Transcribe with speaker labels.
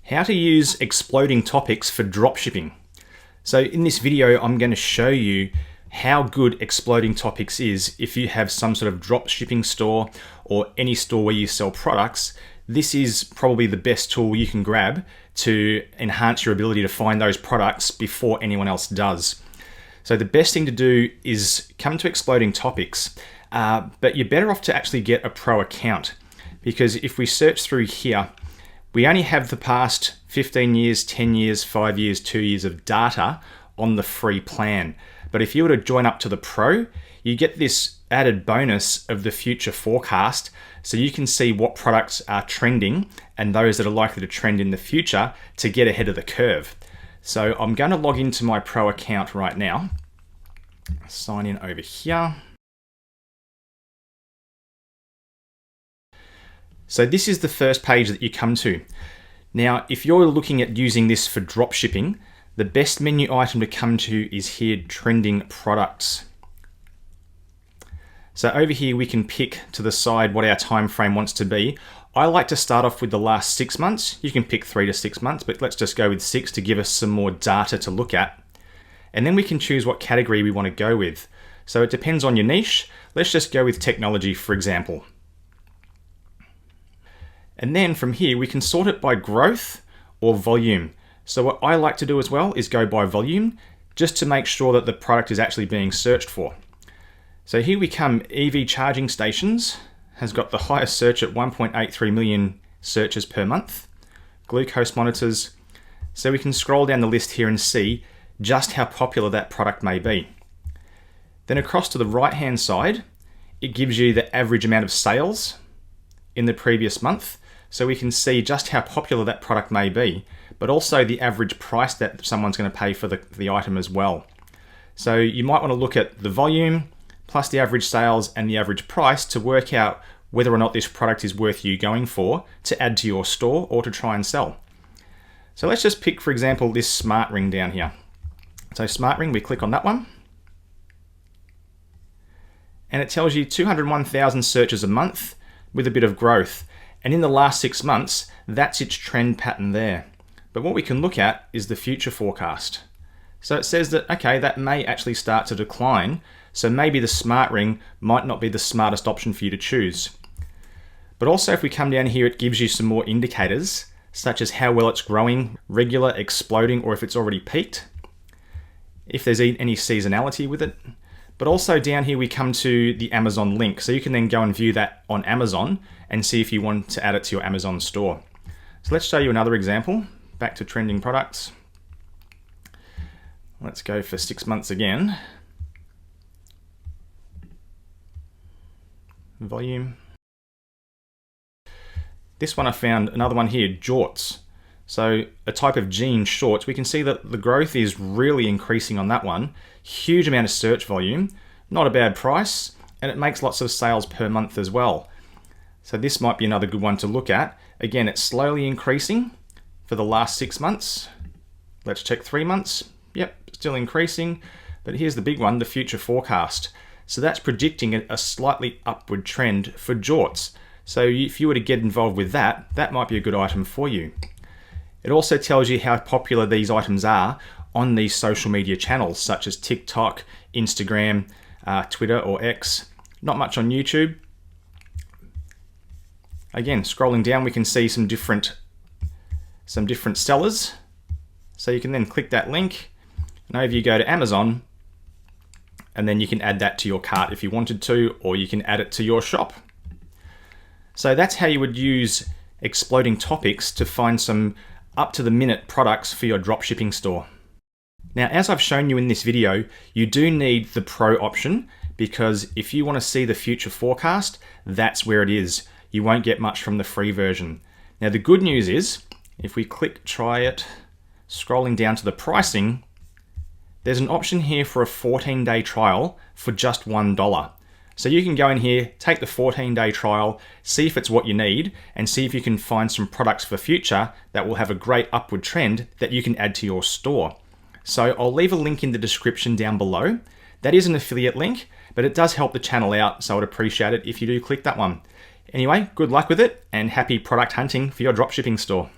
Speaker 1: How to use exploding topics for dropshipping. So in this video, I'm going to show you how good exploding topics is if you have some sort of dropshipping store or any store where you sell products. This is probably the best tool you can grab to enhance your ability to find those products before anyone else does. So the best thing to do is come to exploding topics, but you're better off to actually get a pro account, because if we search through here, we only have the past 15 years, 10 years, 5 years, 2 years of data on the free plan. But if you were to join up to the pro, you get this added bonus of the future forecast, so you can see what products are trending and those that are likely to trend in the future to get ahead of the curve. So I'm going to log into my pro account right now. Sign in over here. So this is the first page that you come to. Now, if you're looking at using this for dropshipping, the best menu item to come to is here, trending products. So over here, we can pick to the side what our time frame wants to be. I like to start off with the last 6 months. You can pick 3 to 6 months, but let's just go with 6 to give us some more data to look at. And then we can choose what category we want to go with. So it depends on your niche. Let's just go with technology, for example. And then from here, we can sort it by growth or volume. So what I like to do as well is go by volume, just to make sure that the product is actually being searched for. So here we come, EV charging stations has got the highest search at 1.83 million searches per month. Glucose monitors. So we can scroll down the list here and see just how popular that product may be. Then across to the right-hand side, it gives you the average amount of sales in the previous month. So we can see just how popular that product may be, but also the average price that someone's going to pay for the item as well. So you might want to look at the volume, plus the average sales and the average price to work out whether or not this product is worth you going for to add to your store or to try and sell. So let's just pick, for example, this smart ring down here. So smart ring, we click on that one. And it tells you 201,000 searches a month with a bit of growth. And in the last 6 months, that's its trend pattern there. But what we can look at is the future forecast. So it says that, okay, that may actually start to decline. So maybe the smart ring might not be the smartest option for you to choose. But also if we come down here, it gives you some more indicators, such as how well it's growing, regular, exploding, or if it's already peaked. If there's any seasonality with it. But also down here, we come to the Amazon link. So you can then go and view that on Amazon and see if you want to add it to your Amazon store. So let's show you another example. Back to trending products. Let's go for 6 months again. Volume. This one I found, another one here, jorts. So a type of jean shorts. We can see that the growth is really increasing on that one. Huge amount of search volume, not a bad price, and it makes lots of sales per month as well. So this might be another good one to look at. Again, it's slowly increasing for the last 6 months. Let's check 3 months. Yep, still increasing. But here's the big one, the future forecast. So that's predicting a slightly upward trend for jorts. So if you were to get involved with that, that might be a good item for you. It also tells you how popular these items are on these social media channels, such as TikTok, Instagram, Twitter or X. Not much on YouTube. Again, scrolling down, we can see some different sellers. So you can then click that link, and over you go to Amazon, and then you can add that to your cart if you wanted to, or you can add it to your shop. So that's how you would use exploding topics to find some up-to-the-minute products for your dropshipping store. Now, as I've shown you in this video, you do need the Pro option, because if you want to see the future forecast, that's where it is. You won't get much from the free version. Now, the good news is, if we click try it, scrolling down to the pricing, there's an option here for a 14-day trial for just $1. So you can go in here, take the 14-day trial, see if it's what you need, and see if you can find some products for future that will have a great upward trend that you can add to your store. So I'll leave a link in the description down below. That is an affiliate link, but it does help the channel out, so I'd appreciate it if you do click that one. Anyway, good luck with it, and happy product hunting for your dropshipping store.